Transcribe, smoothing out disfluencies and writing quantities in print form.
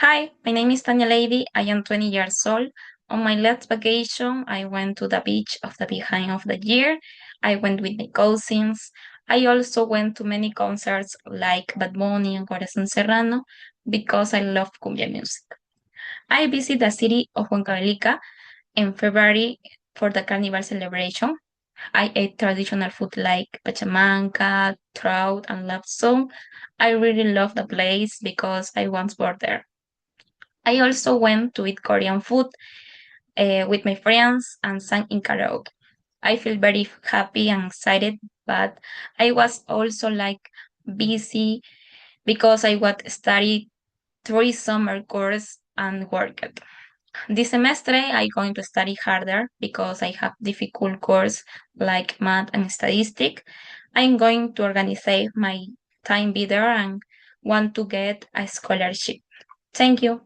Hi, my name is Tanya Lady. I am 20 years old. On my last vacation, I went to the beach of the beginning of the year. I went with my cousins. I also went to many concerts like Bad Bunny and Corazón Serrano because I love cumbia music. I visit the city of Huancavelica in February for the carnival celebration. I ate traditional food like pachamanca, trout, and love song. I really love the place because I once worked there. I also went to eat Korean food with my friends and sang in karaoke. I feel very happy and excited, but I was also like busy because I was study 3 summer course and worked. This semester I going to study harder because I have difficult course like math and statistic. I'm going to organize my time better and want to get a scholarship. Thank you.